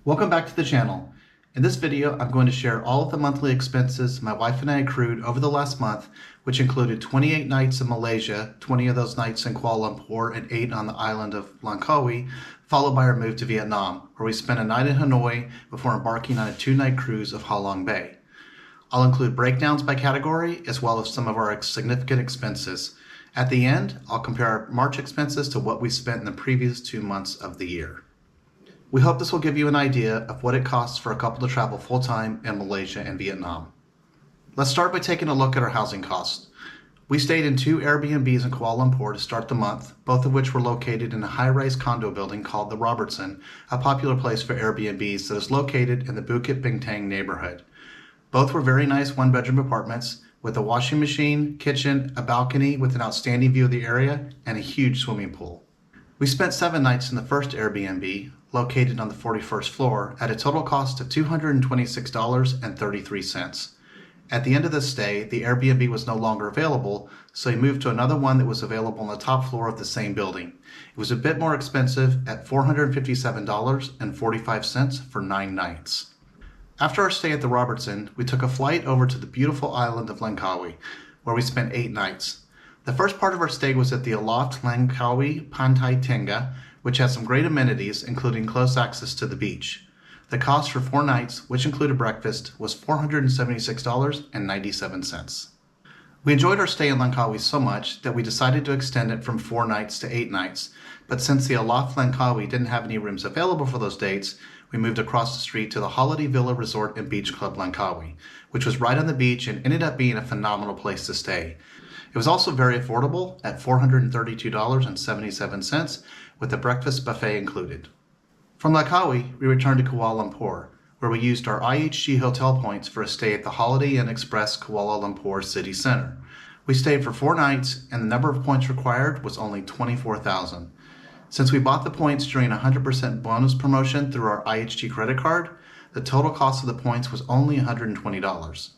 Welcome back to the channel. In this video, I'm going to share all of the monthly expenses my wife and I accrued over the last month, which included 28 nights in Malaysia, 20 of those nights in Kuala Lumpur, and 8 on the island of Langkawi, followed by our move to Vietnam, where we spent a night in Hanoi before embarking on a 2-night cruise of Ha Long Bay. I'll include breakdowns by category, as well as some of our significant expenses. At the end, I'll compare our March expenses to what we spent in the previous 2 months of the year. We hope this will give you an idea of what it costs for a couple to travel full-time in Malaysia and Vietnam. Let's start by taking a look at our housing costs. We stayed in 2 Airbnbs in Kuala Lumpur to start the month, both of which were located in a high-rise condo building called the Robertson, a popular place for Airbnbs that is located in the Bukit Bintang neighborhood. Both were very nice 1-bedroom apartments with a washing machine, kitchen, a balcony with an outstanding view of the area, and a huge swimming pool. We spent 7 nights in the first Airbnb, located on the 41st floor, at a total cost of $226.33. At the end of the stay, the Airbnb was no longer available, so we moved to another one that was available on the top floor of the same building. It was a bit more expensive at $457.45 for 9 nights. After our stay at the Robertson, we took a flight over to the beautiful island of Langkawi, where we spent 8 nights. The first part of our stay was at the Aloft Langkawi Pantai Tengah, which has some great amenities, including close access to the beach. The cost for 4 nights, which included breakfast, was $476.97. We enjoyed our stay in Langkawi so much that we decided to extend it from 4 nights to 8 nights, but since the Aloft Langkawi didn't have any rooms available for those dates, we moved across the street to the Holiday Villa Resort and Beach Club Langkawi, which was right on the beach and ended up being a phenomenal place to stay. It was also very affordable at $432.77 with a breakfast buffet included. From Langkawi, we returned to Kuala Lumpur, where we used our IHG hotel points for a stay at the Holiday Inn Express Kuala Lumpur City Center. We stayed for 4 nights and the number of points required was only 24,000. Since we bought the points during a 100% bonus promotion through our IHG Credit Card, the total cost of the points was only $120.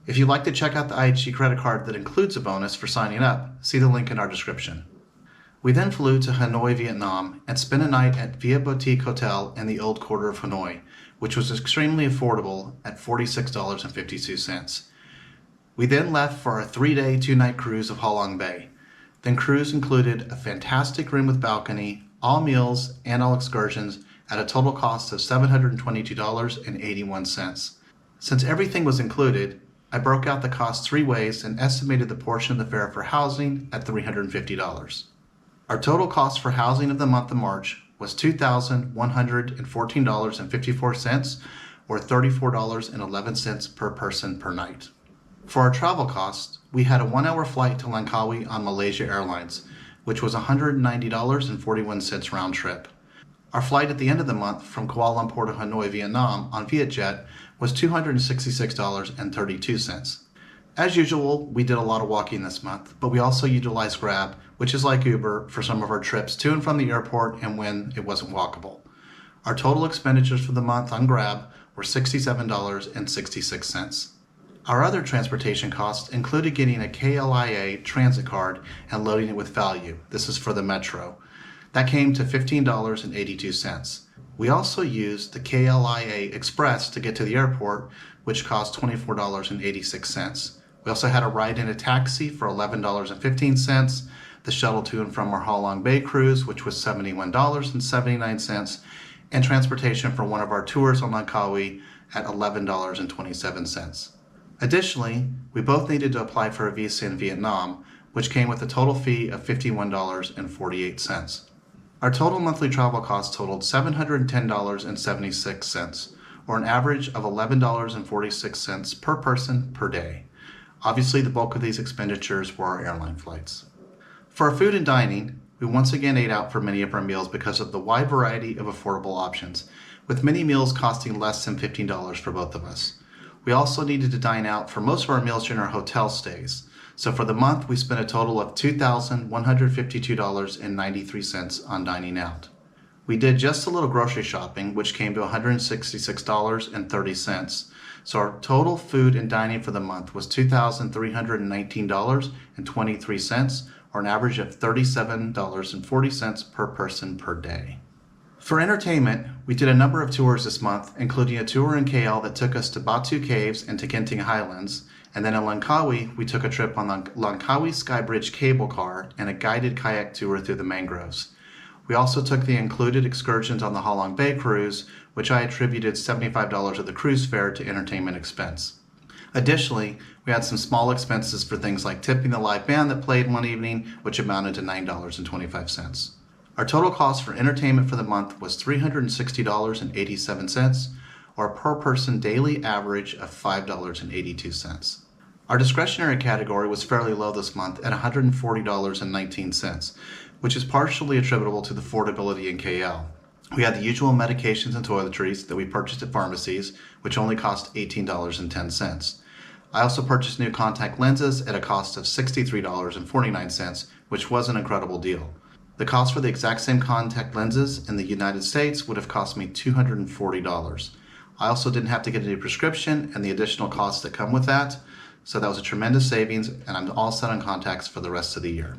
If you'd like to check out the IHG credit card that includes a bonus for signing up, see the link in our description. We then flew to Hanoi, Vietnam, and spent a night at Via Boutique Hotel in the Old Quarter of Hanoi, which was extremely affordable at $46.52. We then left for our 3-day, 2-night cruise of Ha Long Bay. The cruise included a fantastic room with balcony, all meals, and all excursions at a total cost of $722.81. Since everything was included, I broke out the cost 3 ways and estimated the portion of the fare for housing at $350. Our total cost for housing of the month of March was $2,114.54, or $34.11 per person per night. For our travel costs, we had a 1-hour flight to Langkawi on Malaysia Airlines, which was $190.41 round trip. Our flight at the end of the month from Kuala Lumpur to Hanoi, Vietnam on Vietjet was $266.32. As usual, we did a lot of walking this month, but we also utilized Grab, which is like Uber, for some of our trips to and from the airport and when it wasn't walkable. Our total expenditures for the month on Grab were $67.66. Our other transportation costs included getting a KLIA transit card and loading it with value. This is for the Metro. That came to $15.82. We also used the KLIA Express to get to the airport, which cost $24.86. We also had a ride in a taxi for $11.15, the shuttle to and from our Ha Long Bay cruise, which was $71.79, and transportation for one of our tours on Langkawi at $11.27. Additionally, we both needed to apply for a visa in Vietnam, which came with a total fee of $51.48. Our total monthly travel costs totaled $710.76, or an average of $11.46 per person per day. Obviously, the bulk of these expenditures were our airline flights. For our food and dining, we once again ate out for many of our meals because of the wide variety of affordable options, with many meals costing less than $15 for both of us. We also needed to dine out for most of our meals during our hotel stays. So for the month, we spent a total of $2,152.93 on dining out. We did just a little grocery shopping, which came to $166.30. So our total food and dining for the month was $2,319.23, or an average of $37.40 per person per day. For entertainment, we did a number of tours this month, including a tour in KL that took us to Batu Caves and to Genting Highlands, and then in Langkawi, we took a trip on the Langkawi Skybridge cable car and a guided kayak tour through the mangroves. We also took the included excursions on the Halong Bay cruise, which I attributed $75 of the cruise fare to entertainment expense. Additionally, we had some small expenses for things like tipping the live band that played one evening, which amounted to $9.25. Our total cost for entertainment for the month was $360.87, or a per person daily average of $5.82. Our discretionary category was fairly low this month at $140.19, which is partially attributable to the affordability in KL. We had the usual medications and toiletries that we purchased at pharmacies, which only cost $18.10. I also purchased new contact lenses at a cost of $63.49, which was an incredible deal. The cost for the exact same contact lenses in the United States would have cost me $240. I also didn't have to get a new prescription and the additional costs that come with that, so that was a tremendous savings, and I'm all set on contacts for the rest of the year.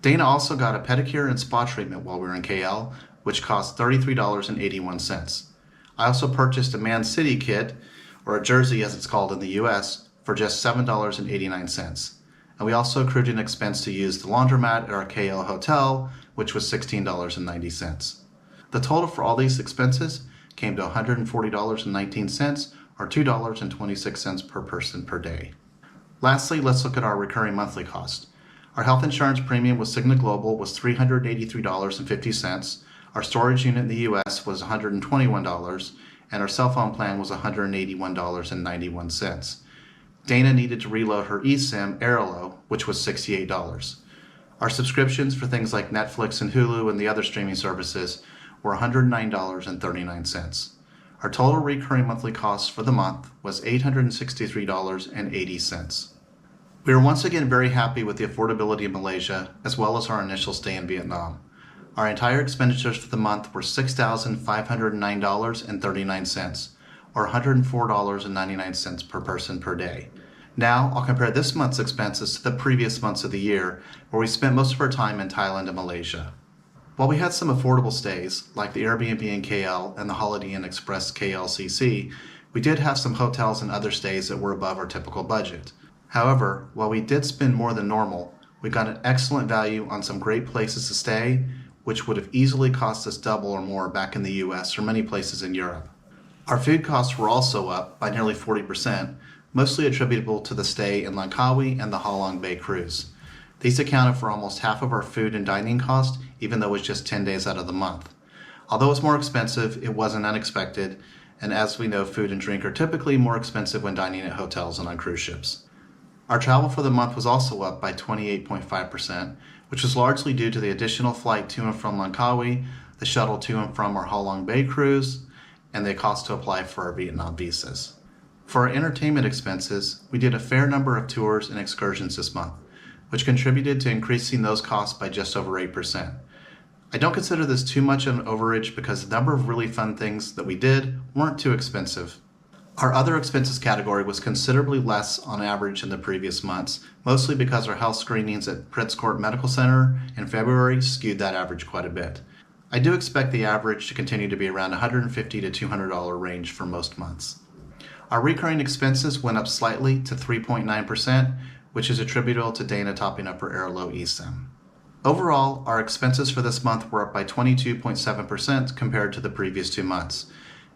Dana also got a pedicure and spa treatment while we were in KL, which cost $33.81. I also purchased a Man City kit, or a jersey as it's called in the US, for just $7.89. And we also accrued an expense to use the laundromat at our KL hotel, which was $16.90. The total for all these expenses came to $140.19, or $2.26 per person per day. Lastly, let's look at our recurring monthly cost. Our health insurance premium with Cigna Global was $383.50. Our storage unit in the US was $121, and our cell phone plan was $181.91. Dana needed to reload her eSIM Airlo, which was $68. Our subscriptions for things like Netflix and Hulu and the other streaming services were $109.39. Our total recurring monthly cost for the month was $863.80. We were once again very happy with the affordability in Malaysia, as well as our initial stay in Vietnam. Our entire expenditures for the month were $6,509.39, or $104.99 per person per day. Now, I'll compare this month's expenses to the previous months of the year, where we spent most of our time in Thailand and Malaysia. While we had some affordable stays, like the Airbnb in KL and the Holiday Inn Express KLCC, we did have some hotels and other stays that were above our typical budget. However, while we did spend more than normal, we got an excellent value on some great places to stay, which would have easily cost us double or more back in the US or many places in Europe. Our food costs were also up by nearly 40%, mostly attributable to the stay in Langkawi and the Halong Bay cruise. These accounted for almost half of our food and dining cost, even though it was just 10 days out of the month. Although it was more expensive, it wasn't unexpected, and as we know, food and drink are typically more expensive when dining at hotels and on cruise ships. Our travel for the month was also up by 28.5%, which was largely due to the additional flight to and from Langkawi, the shuttle to and from our Halong Bay cruise, and the cost to apply for our Vietnam visas. For our entertainment expenses, we did a fair number of tours and excursions this month, which contributed to increasing those costs by just over 8%. I don't consider this too much of an overage because the number of really fun things that we did weren't too expensive. Our other expenses category was considerably less on average in the previous months, mostly because our health screenings at Prince Court Medical Center in February skewed that average quite a bit. I do expect the average to continue to be around $150 to $200 range for most months. Our recurring expenses went up slightly to 3.9%, which is attributable to Dana topping up her Airlo eSIM. Overall, our expenses for this month were up by 22.7% compared to the previous 2 months.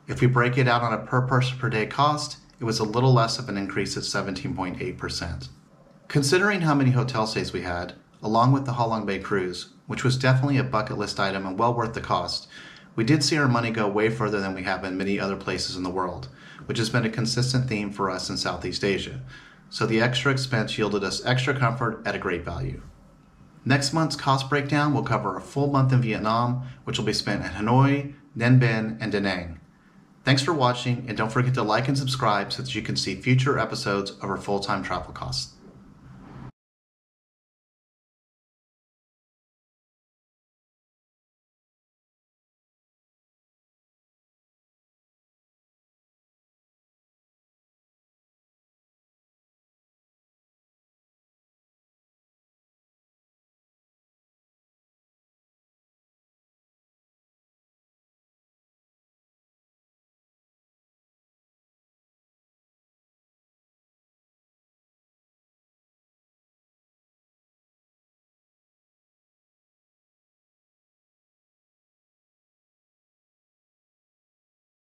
If we break it out on a per person per day cost, it was a little less of an increase at 17.8%. Considering how many hotel stays we had, along with the Halong Bay cruise, which was definitely a bucket list item and well worth the cost, we did see our money go way further than we have in many other places in the world, which has been a consistent theme for us in Southeast Asia. So the extra expense yielded us extra comfort at a great value. Next month's cost breakdown will cover a full month in Vietnam, which will be spent in Hanoi, Ninh Bình, and Da Nang. Thanks for watching, and don't forget to like and subscribe so that you can see future episodes of our full-time travel costs.